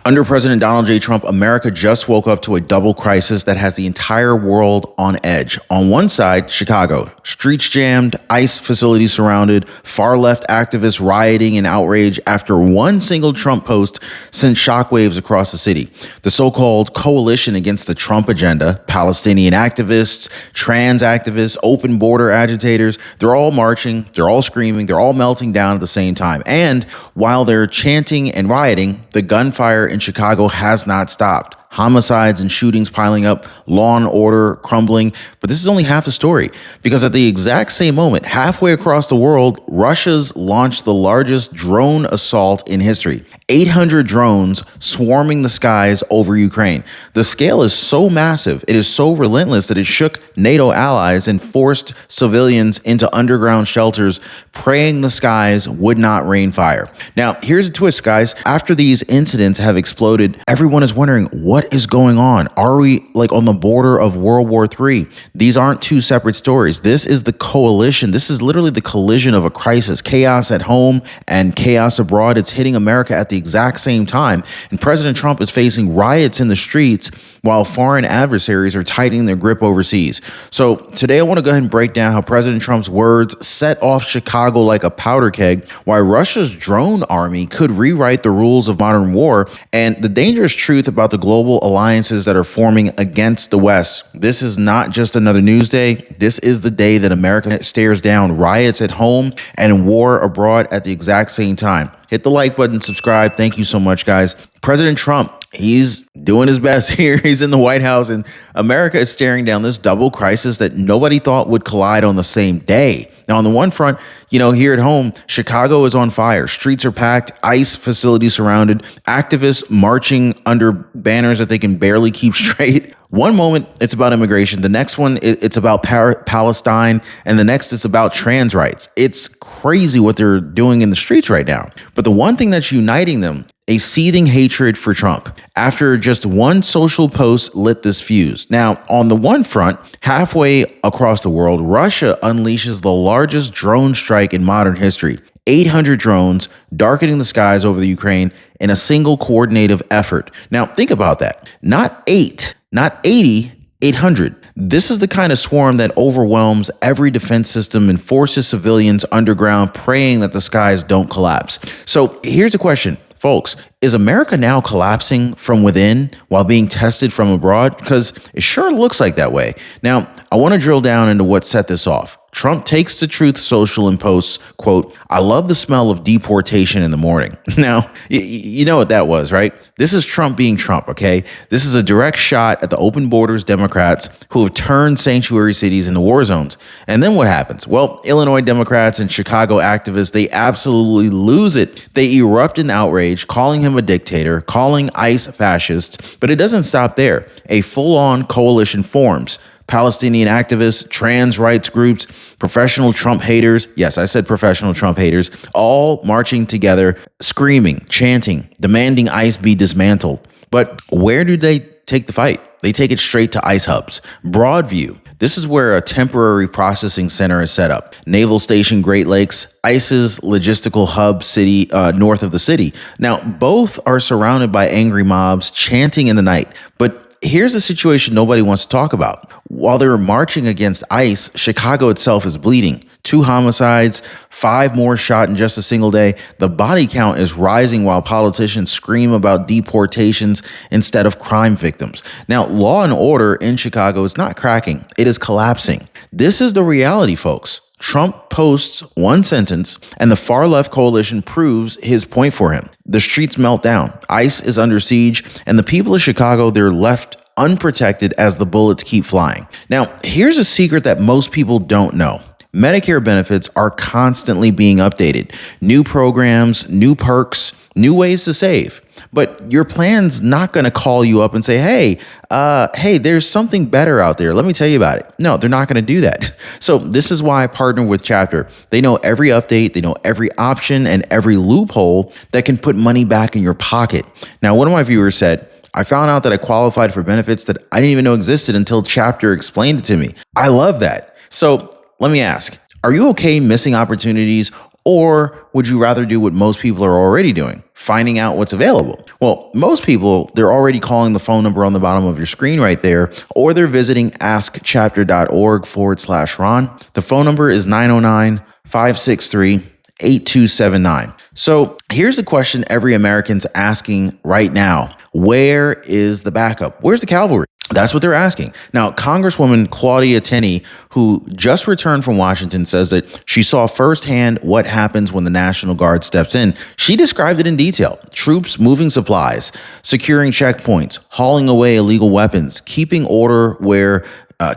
Under President Donald J. Trump, America just woke up to a double crisis that has the entire world on edge. On one side, Chicago, streets jammed, ICE facilities surrounded, far-left activists rioting in outrage after one single Trump post sent shockwaves across the city. The so-called coalition against the Trump agenda, Palestinian activists, trans activists, open border agitators, they're all marching, they're all screaming, they're all melting down at the same time. And while they're chanting and rioting, the gunfire in Chicago has not stopped. Homicides and shootings piling up, law and order crumbling. But this is only half the story, because at the exact same moment, halfway across the world, Russia's launched the largest drone assault in history. 800 drones swarming the skies over Ukraine. The scale is so massive, it is so relentless that it shook NATO allies and forced civilians into underground shelters, praying the skies would not rain fire. Now, here's a twist, guys. After these incidents have exploded, everyone is wondering, what is going on? Are we like on the border of World War III? These aren't two separate stories. This is the coalition. This is literally the collision of a crisis. Chaos at home and chaos abroad. It's hitting America at the exact same time. And President Trump is facing riots in the streets while foreign adversaries are tightening their grip overseas. So today I want to go ahead and break down how President Trump's words set off Chicago like a powder keg, why Russia's drone army could rewrite the rules of modern war, and the dangerous truth about the global alliances that are forming against the West. This is not just another news day. This is the day that America stares down riots at home and war abroad at the exact same time. Hit the like button, subscribe. Thank you so much, guys. President Trump, he's doing his best here. He's in the White House, and America is staring down this double crisis that nobody thought would collide on the same day. Now, on the one front, here at home, Chicago is on fire. Streets are packed, ICE facilities surrounded, activists marching under banners that they can barely keep straight. One moment, it's about immigration. The next one, it's about Palestine. And the next, it's about trans rights. It's crazy what they're doing in the streets right now. But the one thing that's uniting them, a seething hatred for Trump. After just one social post lit this fuse. Now, on the one front, halfway across the world, Russia unleashes the largest drone strike in modern history. 800 drones darkening the skies over the Ukraine in a single coordinated effort. Now, think about that. Not 8, not 80, 800. This is the kind of swarm that overwhelms every defense system and forces civilians underground, praying that the skies don't collapse. So here's a question. Folks, is America now collapsing from within while being tested from abroad? Because it sure looks like that way. Now, I want to drill down into what set this off. Trump takes to Truth Social and posts, quote, "I love the smell of deportation in the morning." Now, you know what that was, right? This is Trump being Trump, okay? This is a direct shot at the open borders Democrats who have turned sanctuary cities into war zones. And then what happens? Well, Illinois Democrats and Chicago activists, they absolutely lose it. They erupt in outrage, calling him a dictator, calling ICE fascist. But it doesn't stop there. A full-on coalition forms. Palestinian activists, trans rights groups, professional Trump haters. Yes, I said professional Trump haters, all marching together, screaming, chanting, demanding ICE be dismantled. But where do they take the fight? They take it straight to ICE hubs. Broadview. This is where a temporary processing center is set up. Naval Station, Great Lakes, ICE's logistical hub city north of the city. Now, both are surrounded by angry mobs chanting in the night. But here's a situation nobody wants to talk about. While they're marching against ICE, Chicago itself is bleeding. 2 homicides, 5 more shot in just a single day. The body count is rising while politicians scream about deportations instead of crime victims. Now, law and order in Chicago is not cracking. It is collapsing. This is the reality, folks. Trump posts one sentence and the far left coalition proves his point for him. The streets melt down. ICE is under siege, and the people of Chicago, they're left unprotected as the bullets keep flying. Now, here's a secret that most people don't know. Medicare benefits are constantly being updated. New programs, new perks, new ways to save. But your plan's not going to call you up and say, hey, there's something better out there. Let me tell you about it. No, they're not going to do that. So this is why I partner with Chapter. They know every update, they know every option and every loophole that can put money back in your pocket. Now, one of my viewers said, I found out that I qualified for benefits that I didn't even know existed until Chapter explained it to me. I love that. So let me ask, are you okay missing opportunities Or would you rather do what most people are already doing, finding out what's available? Well, most people, they're already calling the phone number on the bottom of your screen right there, or they're visiting askchapter.org/Ron. The phone number is 909-563-8279. So here's the question every American's asking right now. Where is the backup? Where's the cavalry? That's what they're asking. Now, Congresswoman Claudia Tenney, who just returned from Washington, says that she saw firsthand what happens when the National Guard steps in. She described it in detail. Troops moving supplies, securing checkpoints, hauling away illegal weapons, keeping order where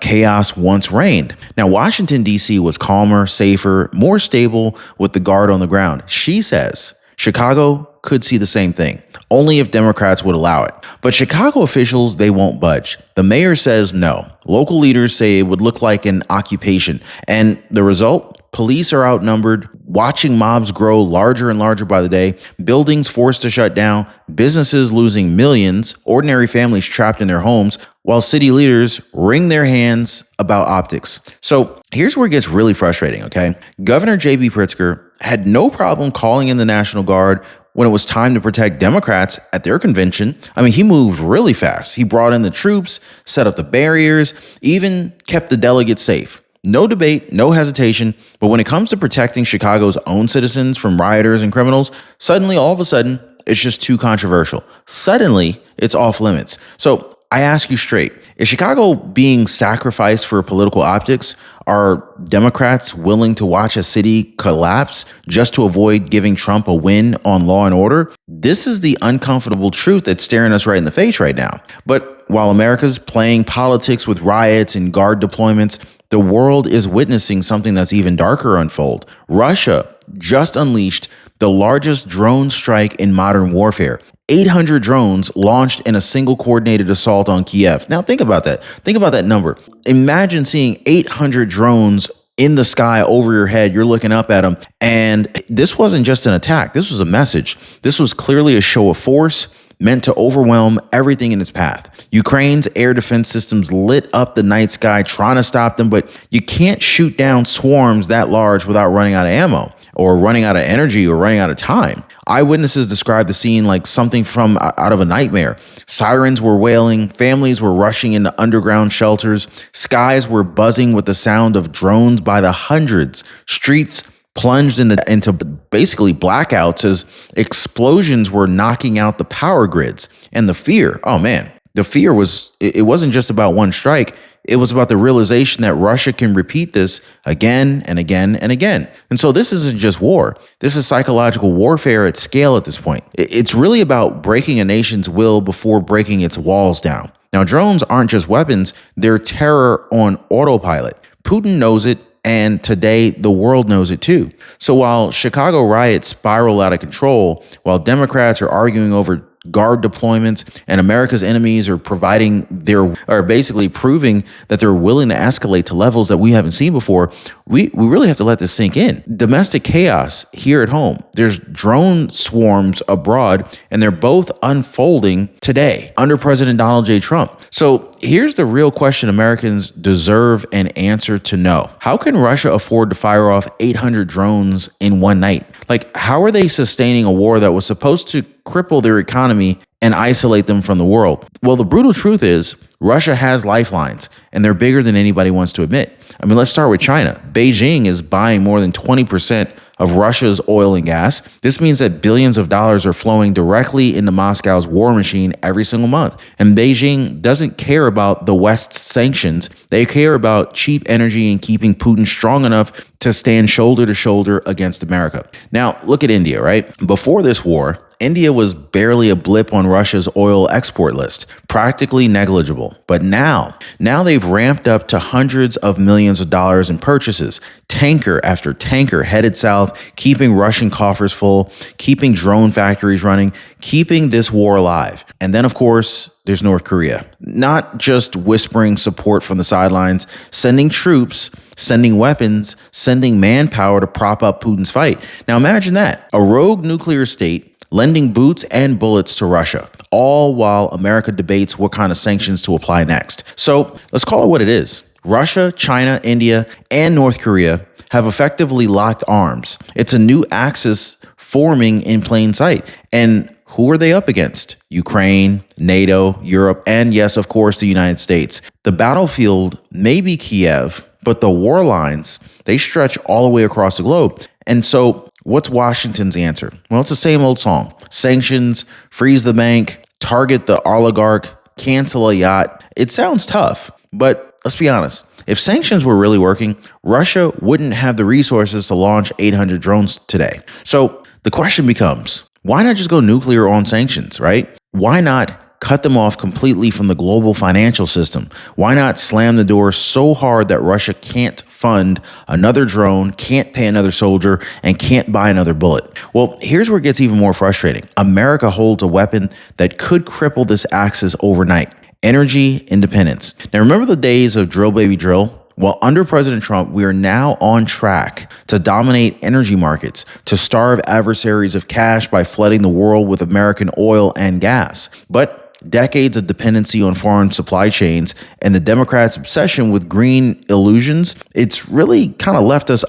chaos once reigned. Now, Washington, D.C. was calmer, safer, more stable with the Guard on the ground. She says Chicago could see the same thing, only if Democrats would allow it. But Chicago officials, they won't budge. The mayor says no. Local leaders say it would look like an occupation. And the result? Police are outnumbered, watching mobs grow larger and larger by the day, buildings forced to shut down, businesses losing millions, ordinary families trapped in their homes, while city leaders wring their hands about optics. So here's where it gets really frustrating, okay? Governor J.B. Pritzker had no problem calling in the National Guard when it was time to protect Democrats at their convention. I mean, he moved really fast. He brought in the troops, set up the barriers, even kept the delegates safe. No debate, no hesitation. But when it comes to protecting Chicago's own citizens from rioters and criminals, suddenly, all of a sudden, it's just too controversial. Suddenly, it's off limits. So I ask you straight, is Chicago being sacrificed for political optics? Are Democrats willing to watch a city collapse just to avoid giving Trump a win on law and order? This is the uncomfortable truth that's staring us right in the face right now. But while America's playing politics with riots and guard deployments, the world is witnessing something that's even darker unfold. Russia just unleashed the largest drone strike in modern warfare. 800 drones launched in a single coordinated assault on Kyiv. Now think about that. Think about that number. Imagine seeing 800 drones in the sky over your head. You're looking up at them. And this wasn't just an attack. This was a message. This was clearly a show of force meant to overwhelm everything in its path. Ukraine's air defense systems lit up the night sky trying to stop them, but you can't shoot down swarms that large without running out of ammo or running out of energy or running out of time. Eyewitnesses described the scene like something from out of a nightmare. Sirens were wailing, families were rushing into underground shelters, skies were buzzing with the sound of drones by the hundreds, streets plunged into basically blackouts as explosions were knocking out the power grids. And the fear, oh man, the fear was, it wasn't just about one strike. It was about the realization that Russia can repeat this again and again and again. And so this isn't just war. This is psychological warfare at scale at this point. It's really about breaking a nation's will before breaking its walls down. Now, drones aren't just weapons. They're terror on autopilot. Putin knows it. And today, the world knows it too. So while Chicago riots spiral out of control, while Democrats are arguing over guard deployments and America's enemies are basically proving that they're willing to escalate to levels that we haven't seen before, we really have to let this sink in. Domestic chaos here at home. There's drone swarms abroad, and they're both unfolding today under President Donald J. Trump. So here's the real question Americans deserve an answer to know. How can Russia afford to fire off 800 drones in one night? Like, how are they sustaining a war that was supposed to cripple their economy and isolate them from the world? Well, the brutal truth is Russia has lifelines, and they're bigger than anybody wants to admit. I mean, let's start with China. Beijing is buying more than 20% of Russia's oil and gas. This means that billions of dollars are flowing directly into Moscow's war machine every single month. And Beijing doesn't care about the West's sanctions. They care about cheap energy and keeping Putin strong enough to stand shoulder to shoulder against America. Now, look at India, right? Before this war, India was barely a blip on Russia's oil export list, practically negligible. But now they've ramped up to hundreds of millions of dollars in purchases, tanker after tanker headed south, keeping Russian coffers full, keeping drone factories running, keeping this war alive. And then, of course, there's North Korea, not just whispering support from the sidelines, sending troops, sending weapons, sending manpower to prop up Putin's fight. Now imagine that, a rogue nuclear state lending boots and bullets to Russia, all while America debates what kind of sanctions to apply next. So let's call it what it is. Russia, China, India, and North Korea have effectively locked arms. It's a new axis forming in plain sight. And who are they up against? Ukraine, NATO, Europe, and yes, of course, the United States. The battlefield may be Kyiv, but the war lines, they stretch all the way across the globe. And so what's Washington's answer? Well, it's the same old song. Sanctions, freeze the bank, target the oligarch, cancel a yacht. It sounds tough, but let's be honest. If sanctions were really working, Russia wouldn't have the resources to launch 800 drones today. So the question becomes, why not just go nuclear on sanctions, right? Why not cut them off completely from the global financial system? Why not slam the door so hard that Russia can't fund another drone, can't pay another soldier, and can't buy another bullet? Well, here's where it gets even more frustrating. America holds a weapon that could cripple this axis overnight. Energy independence. Now, remember the days of drill baby drill? Well, under President Trump, we are now on track to dominate energy markets, to starve adversaries of cash by flooding the world with American oil and gas. But decades of dependency on foreign supply chains and the Democrats' obsession with green illusions, it's really kind of left us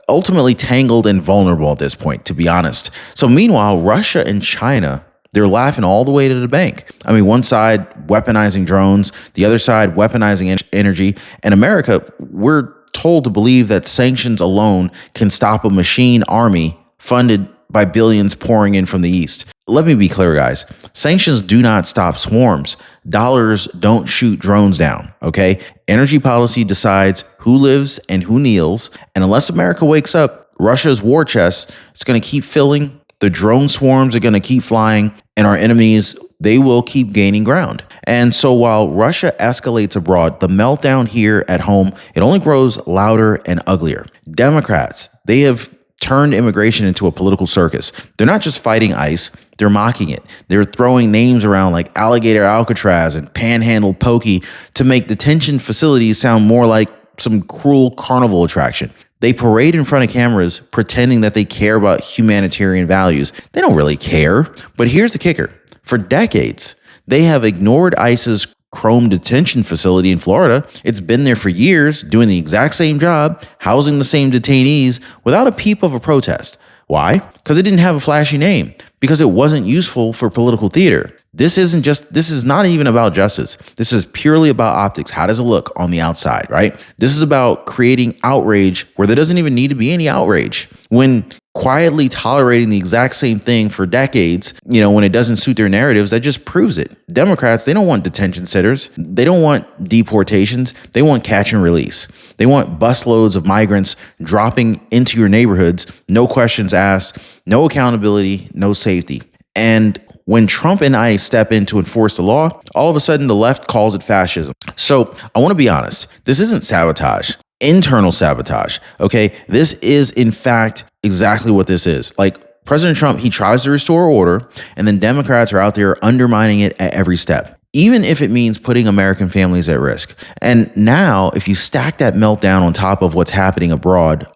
ultimately tangled and vulnerable at this point, to be honest. So meanwhile, Russia and China, they're laughing all the way to the bank. I mean, one side weaponizing drones, the other side weaponizing energy. And America, we're told to believe that sanctions alone can stop a machine army funded by billions pouring in from the East. Let me be clear, guys. Sanctions do not stop swarms. Dollars don't shoot drones down, okay? Energy policy decides who lives and who kneels. And unless America wakes up, Russia's war chest is going to keep filling. The drone swarms are going to keep flying, and our enemies, they will keep gaining ground. And so while Russia escalates abroad, the meltdown here at home, it only grows louder and uglier. Democrats, they have turned immigration into a political circus. They're not just fighting ICE, they're mocking it. They're throwing names around like Alligator Alcatraz and Panhandle Pokey to make detention facilities sound more like some cruel carnival attraction. They parade in front of cameras pretending that they care about humanitarian values. They don't really care. But here's the kicker. For decades, they have ignored ICE's Chrome detention facility in Florida. It's been there for years, doing the exact same job, housing the same detainees without a peep of a protest. Why? Because it didn't have a flashy name, because it wasn't useful for political theater. This is not even about justice. This is purely about optics. How does it look on the outside, right? This is about creating outrage where there doesn't even need to be any outrage. When quietly tolerating the exact same thing for decades, when it doesn't suit their narratives, that just proves it. Democrats, they don't want detention centers. They don't want deportations. They want catch and release. They want busloads of migrants dropping into your neighborhoods, no questions asked, no accountability, no safety. And when Trump and ICE step in to enforce the law, all of a sudden the left calls it fascism. So I want to be honest. This isn't sabotage, internal sabotage. Okay. This is, in fact, exactly what this is. Like President Trump, he tries to restore order, and then Democrats are out there undermining it at every step, even if it means putting American families at risk. And now, if you stack that meltdown on top of what's happening abroad,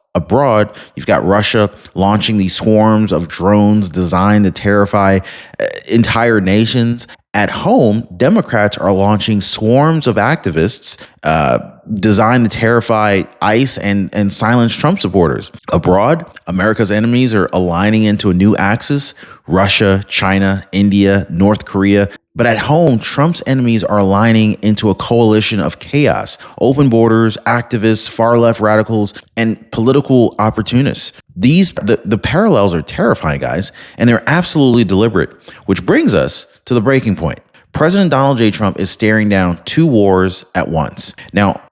you've got Russia launching these swarms of drones designed to terrify entire nations. At home, Democrats are launching swarms of activists designed to terrify ICE and silence Trump supporters. Abroad, America's enemies are aligning into a new axis: Russia, China, India, North Korea. But at home, Trump's enemies are aligning into a coalition of chaos: open borders, activists, far-left radicals, and political opportunists. The parallels are terrifying, guys, and they're absolutely deliberate, which brings us to the breaking point. President Donald J. Trump is staring down two wars at once. Now,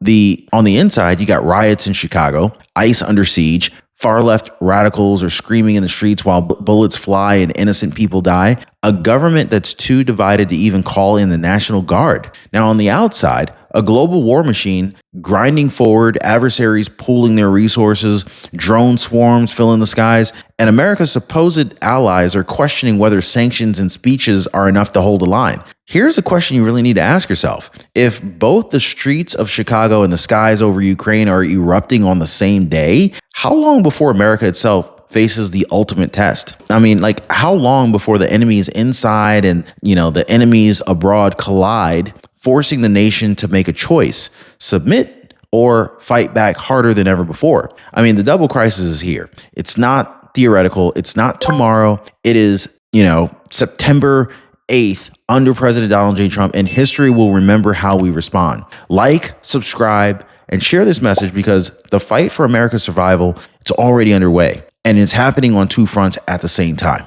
on the inside, you got riots in Chicago, ICE under siege, far-left radicals are screaming in the streets while bullets fly and innocent people die, a government that's too divided to even call in the National Guard. Now, on the outside, a global war machine grinding forward, adversaries pooling their resources, drone swarms filling the skies, and America's supposed allies are questioning whether sanctions and speeches are enough to hold the line. Here's a question you really need to ask yourself. If both the streets of Chicago and the skies over Ukraine are erupting on the same day, how long before America itself faces the ultimate test? I mean, like, how long before the enemies inside and, the enemies abroad collide, forcing the nation to make a choice: submit or fight back harder than ever before. I mean, the double crisis is here. It's not theoretical. It's not tomorrow. It is, September 8th under President Donald J. Trump, and history will remember how we respond. Like, subscribe, and share this message because the fight for America's survival, it's already underway, and it's happening on two fronts at the same time.